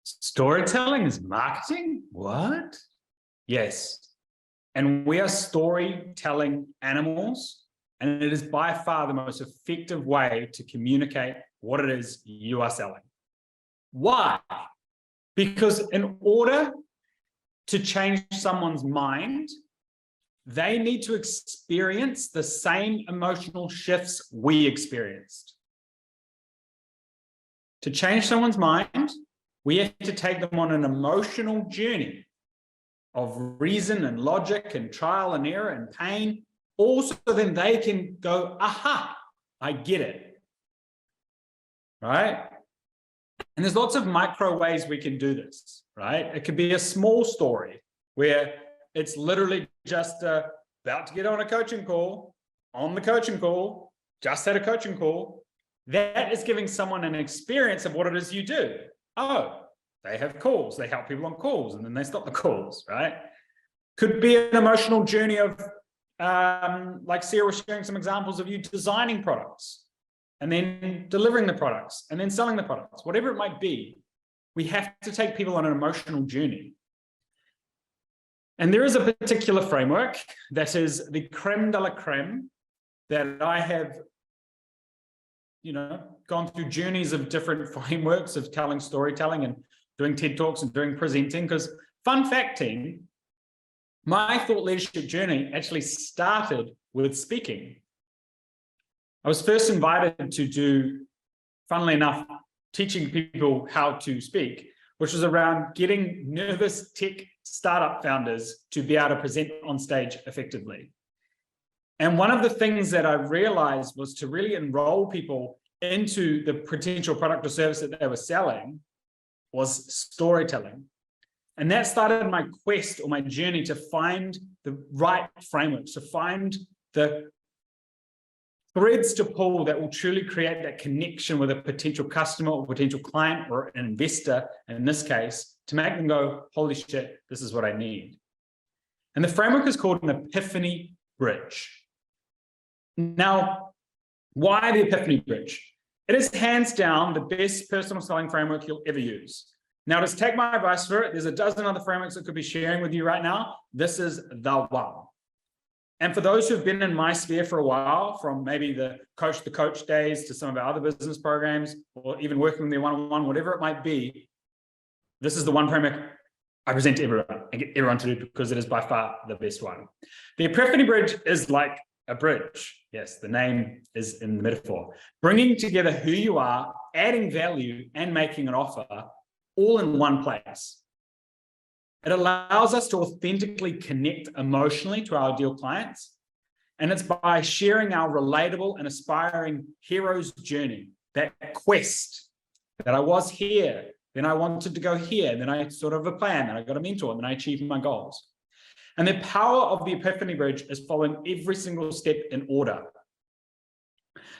Storytelling is marketing? What? Yes. And we are storytelling animals, and it is by far the most effective way to communicate what it is you are selling. Why? Because in order to change someone's mind, they need to experience the same emotional shifts we experienced. To change someone's mind, we have to take them on an emotional journey of reason and logic and trial and error and pain, also then they can go, aha, I get it, right? And there's lots of micro ways we can do this, right? It could be a small story where it's literally just about to get on a coaching call, just had a coaching call. That is giving someone an experience of what it is you do. Oh, they have calls, they help people on calls, and then they stop the calls, right? Could be an emotional journey of, like Sarah was sharing some examples of you designing products and then delivering the products and then selling the products, whatever it might be. We have to take people on an emotional journey. And there is a particular framework that is the creme de la creme that I have, gone through journeys of different frameworks of telling storytelling and doing TED Talks and doing presenting. Because fun fact, team, my thought leadership journey actually started with speaking. I was first invited to do, funnily enough, teaching people how to speak, which was around getting nervous tech startup founders to be able to present on stage effectively. And one of the things that I realized was to really enroll people into the potential product or service that they were selling was storytelling. And that started my quest or my journey to find the right frameworks, to find the threads to pull that will truly create that connection with a potential customer or potential client or an investor, in this case, to make them go, holy shit, this is what I need. And the framework is called an Epiphany Bridge. Now, why the Epiphany Bridge? It is hands down the best personal selling framework you'll ever use. Now, just take my advice for it. There's a dozen other frameworks that could be sharing with you right now. This is the one. And for those who've been in my sphere for a while, from maybe the coach to coach days to some of our other business programs, or even working with me one-on-one, whatever it might be, this is the one framework I present to everyone and get everyone to do because it is by far the best one. The Epiphany Bridge is like a bridge. Yes, the name is in the metaphor. Bringing together who you are, adding value, and making an offer all in one place. It allows us to authentically connect emotionally to our ideal clients. And it's by sharing our relatable and aspiring hero's journey, that quest that I was here, then I wanted to go here, then I sort of a plan, then I got a mentor, and then I achieved my goals. And the power of the Epiphany Bridge is following every single step in order.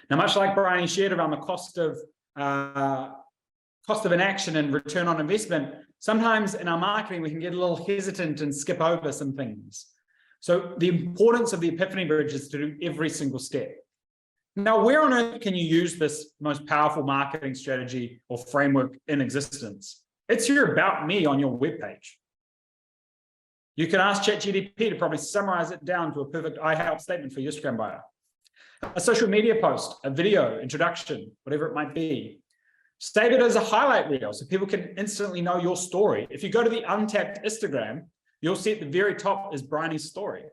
Now, much like Brian shared around the cost of inaction and return on investment, sometimes in our marketing, we can get a little hesitant and skip over some things. So the importance of the Epiphany Bridge is to do every single step. Now, where on earth can you use this most powerful marketing strategy or framework in existence? It's your About Me on your webpage. You can ask ChatGPT to probably summarize it down to a perfect I help statement for your Instagram bio. A social media post, a video, introduction, whatever it might be. Save it as a highlight reel so people can instantly know your story. If you go to the Untapped Instagram, you'll see at the very top is Bryony's story.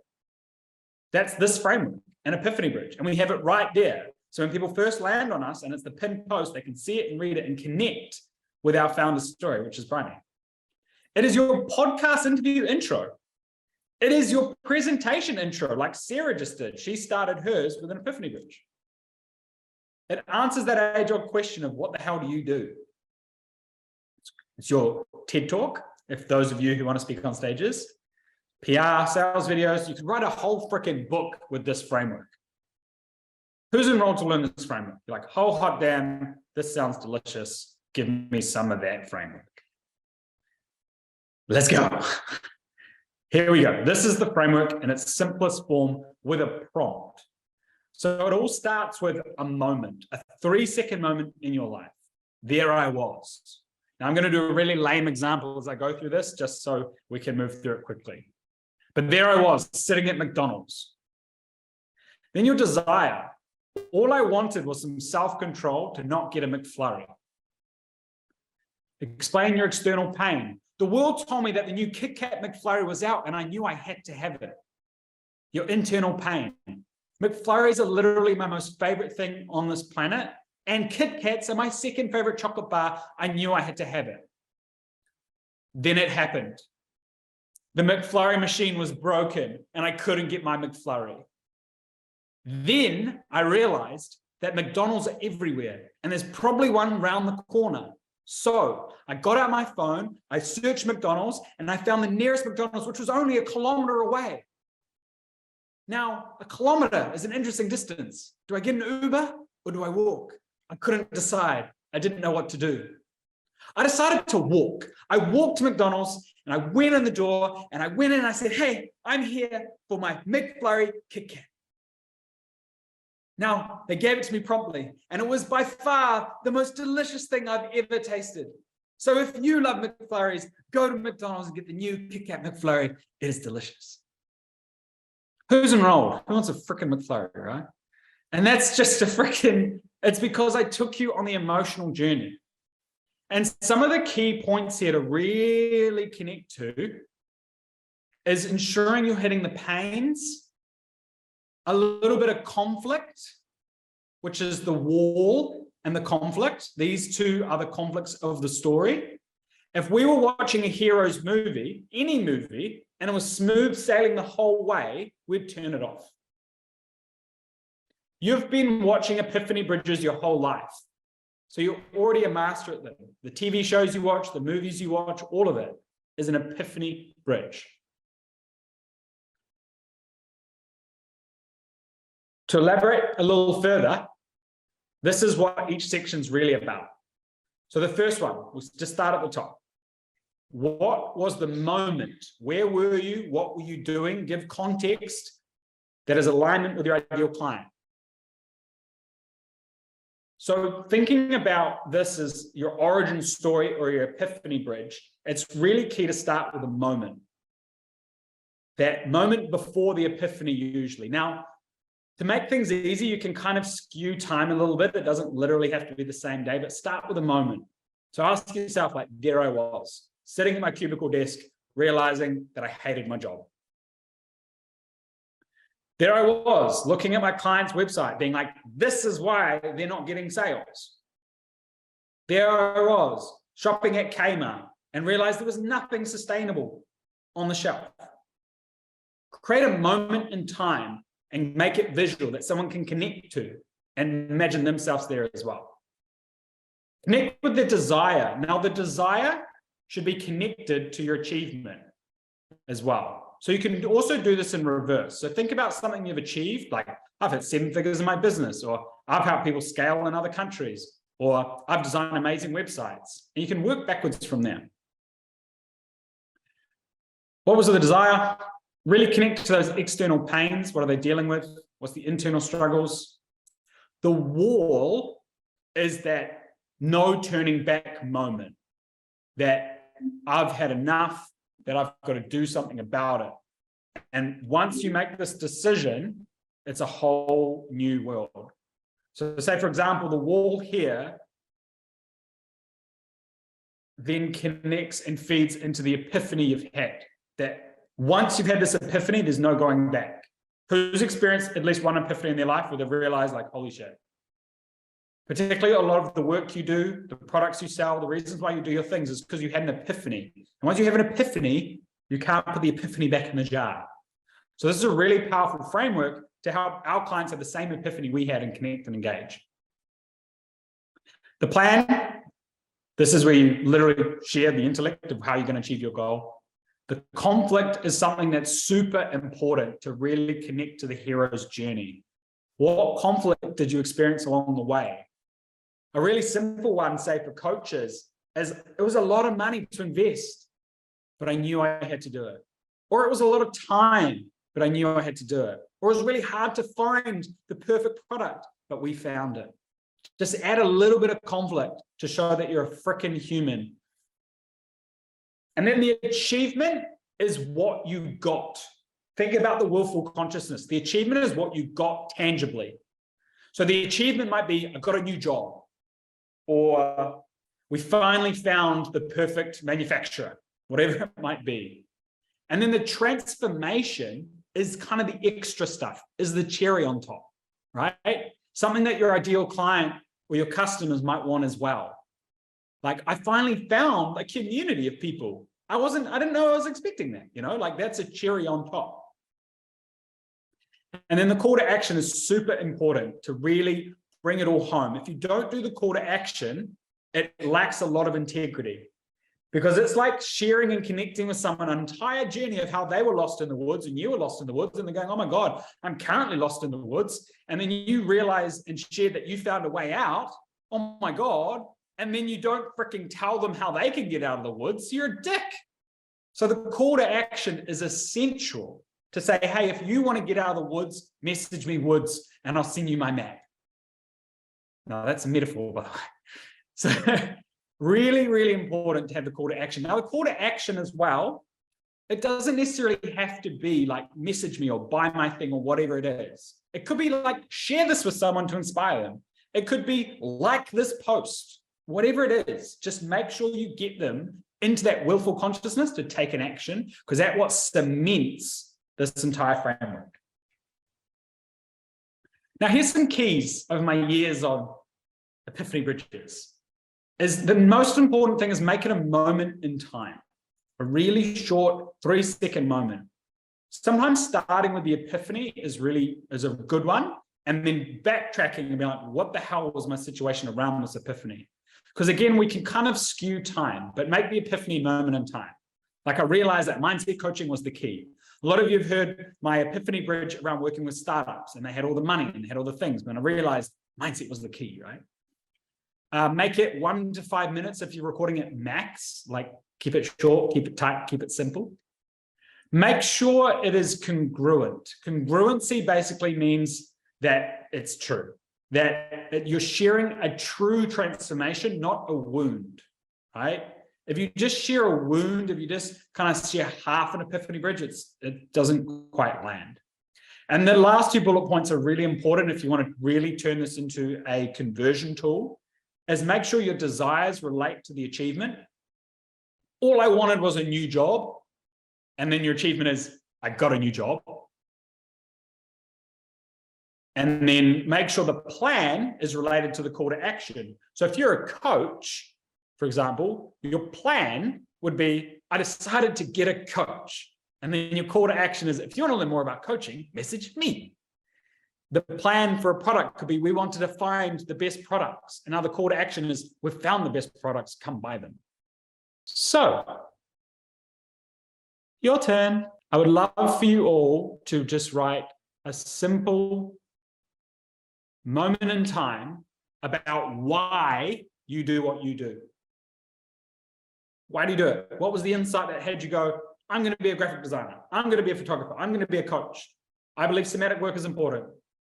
That's this framework, an Epiphany Bridge, and we have it right there. So when people first land on us and it's the pinned post, they can see it and read it and connect with our founder's story, which is Bryony. It is your podcast interview intro. It is your presentation intro, like Sarah just did. She started hers with an Epiphany Bridge. It answers that age-old question of what the hell do you do? It's your TED Talk, if those of you who want to speak on stages, PR, sales videos. You can write a whole freaking book with this framework. Who's enrolled to learn this framework? You're like, oh, hot damn, this sounds delicious. Give me some of that framework. Let's go. Here we go. This is the framework in its simplest form with a prompt. So it all starts with a moment, a 3-second moment in your life. There I was. Now, I'm going to do a really lame example as I go through this, just so we can move through it quickly. But there I was, sitting at McDonald's. Then your desire. All I wanted was some self-control to not get a McFlurry. Explain your external pain. The world told me that the new Kit Kat McFlurry was out, and I knew I had to have it. Your internal pain. McFlurries are literally my most favorite thing on this planet, and Kit Kats are my second favorite chocolate bar. I knew I had to have it. Then it happened. The McFlurry machine was broken, and I couldn't get my McFlurry. Then I realized that McDonald's are everywhere, and there's probably one round the corner. So I got out my phone, I searched McDonald's, and I found the nearest McDonald's, which was only 1 kilometer away. Now, 1 kilometer is an interesting distance. Do I get an Uber or do I walk? I couldn't decide. I didn't know what to do. I decided to walk. I walked to McDonald's and I went in the door and I went in and I said, hey, I'm here for my McFlurry Kit Kat. Now, they gave it to me promptly, and it was by far the most delicious thing I've ever tasted. So if you love McFlurries, go to McDonald's and get the new Kit Kat McFlurry. It is delicious. Who's enrolled? Who wants a freaking McFlurry, right? And that's just it's because I took you on the emotional journey. And some of the key points here to really connect to is ensuring you're hitting the pains, a little bit of conflict, which is the wall and the conflict. These two are the conflicts of the story. If we were watching a hero's movie, any movie, and it was smooth sailing the whole way, we'd turn it off. You've been watching Epiphany Bridges your whole life. So you're already a master at them. The TV shows you watch, the movies you watch, all of it is an Epiphany Bridge. To elaborate a little further, this is what each section is really about. So the first one, we'll just start at the top. What was the moment? Where were you? What were you doing? Give context that is alignment with your ideal client. So thinking about this as your origin story or your Epiphany Bridge, it's really key to start with a moment. That moment before the Epiphany usually. Now, to make things easy, you can kind of skew time a little bit. It doesn't literally have to be the same day, but start with a moment. So ask yourself, like, there I was, sitting at my cubicle desk, realizing that I hated my job. There I was, looking at my client's website, being like, this is why they're not getting sales. There I was, shopping at Kmart, and realized there was nothing sustainable on the shelf. Create a moment in time and make it visual that someone can connect to and imagine themselves there as well. Connect with the desire. Now, the desire should be connected to your achievement as well. So you can also do this in reverse. So think about something you've achieved, like I've hit 7 figures in my business, or I've helped people scale in other countries, or I've designed amazing websites. And you can work backwards from there. What was the desire? Really connect to those external pains. What are they dealing with? What's the internal struggles? The wall is that no turning back moment, that I've had enough, that I've got to do something about it. And once you make this decision, it's a whole new world. So say, for example, the wall here then connects and feeds into the epiphany you've had, that once you've had this epiphany, there's no going back. Who's experienced at least one epiphany in their life where they've realized, like, holy shit. Particularly a lot of the work you do, the products you sell, the reasons why you do your things is because you had an epiphany. And once you have an epiphany, you can't put the epiphany back in the jar. So this is a really powerful framework to help our clients have the same epiphany we had and connect and engage. The plan, this is where you literally share the intellect of how you're going to achieve your goal. The conflict is something that's super important to really connect to the hero's journey. What conflict did you experience along the way? A really simple one, say for coaches, is it was a lot of money to invest, but I knew I had to do it. Or it was a lot of time, but I knew I had to do it. Or it was really hard to find the perfect product, but we found it. Just add a little bit of conflict to show that you're a freaking human And then the achievement is what you got. Think about the willful consciousness. The achievement is what you got tangibly. So the achievement might be, I got a new job, or we finally found the perfect manufacturer, whatever it might be. And then the transformation is kind of the extra stuff, is the cherry on top, right? Something that your ideal client or your customers might want as well. Like, I finally found a community of people. I didn't know I was expecting that, like that's a cherry on top. And then the call to action is super important to really bring it all home. If you don't do the call to action, it lacks a lot of integrity, because it's like sharing and connecting with someone an entire journey of how they were lost in the woods and you were lost in the woods, and they're going, oh my God, I'm currently lost in the woods. And then you realize and share that you found a way out. Oh my God. And then you don't freaking tell them how they can get out of the woods. You're a dick. So the call to action is essential to say, hey, if you want to get out of the woods, message me woods and I'll send you my map. No, that's a metaphor, by the way. So really, really important to have the call to action. Now, the call to action as well, it doesn't necessarily have to be like message me or buy my thing or whatever it is. It could be like share this with someone to inspire them. It could be like this post, whatever it is. Just make sure you get them into that willful consciousness to take an action, because that's what cements this entire framework. Now, here's some keys of my years on Epiphany Bridges. Is the most important thing is make it a moment in time, a really short 3-second moment. Sometimes starting with the epiphany is a good one, and then backtracking and be like, what the hell was my situation around this epiphany? Because again, we can kind of skew time, but make the epiphany moment in time. Like, I realized that mindset coaching was the key. A lot of you have heard my Epiphany Bridge around working with startups, and they had all the money and they had all the things, but I realized mindset was the key, right? Make it 1 to 5 minutes if you're recording it max, like keep it short, keep it tight, keep it simple. Make sure it is congruent. Congruency basically means that it's true, that you're sharing a true transformation, not a wound, right? If you just share a wound, if you just kind of share half an Epiphany Bridge, it doesn't quite land. And the last 2 bullet points are really important if you want to really turn this into a conversion tool, is make sure your desires relate to the achievement. All I wanted was a new job. And then your achievement is, I got a new job. And then make sure the plan is related to the call to action. So if you're a coach, for example, your plan would be, I decided to get a coach. And then your call to action is, if you want to learn more about coaching, message me. The plan for a product could be, we wanted to find the best products. And now the call to action is, we've found the best products, come buy them. So, your turn. I would love for you all to just write a simple moment in time about why you do what you do. Why do you do it? What was the insight that had you go, I'm going to be a graphic designer. I'm going to be a photographer. I'm going to be a coach. I believe somatic work is important.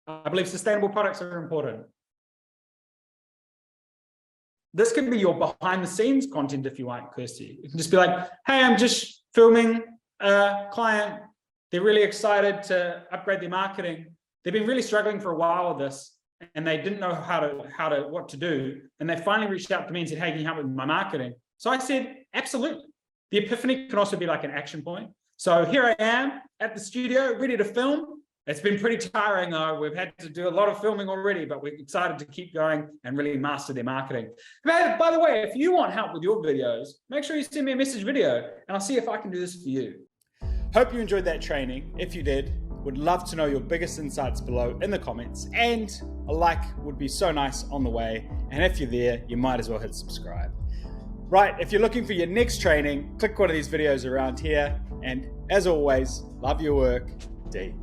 I believe sustainable products are important. This can be your behind the scenes content if you want, Kirsty. You can just be like, hey, I'm just filming a client. They're really excited to upgrade their marketing. They've been really struggling for a while with this, and they didn't know what to do. And they finally reached out to me and said, hey, can you help with my marketing? So I said, absolutely. The epiphany can also be like an action point. So here I am at the studio, ready to film. It's been pretty tiring though. We've had to do a lot of filming already, but we're excited to keep going and really master their marketing. By the way, if you want help with your videos, make sure you send me a message video and I'll see if I can do this for you. Hope you enjoyed that training. If you did, would love to know your biggest insights below in the comments, and a like would be so nice on the way. And if you're there, you might as well hit subscribe. Right, if you're looking for your next training, click one of these videos around here. And as always, love your work, D.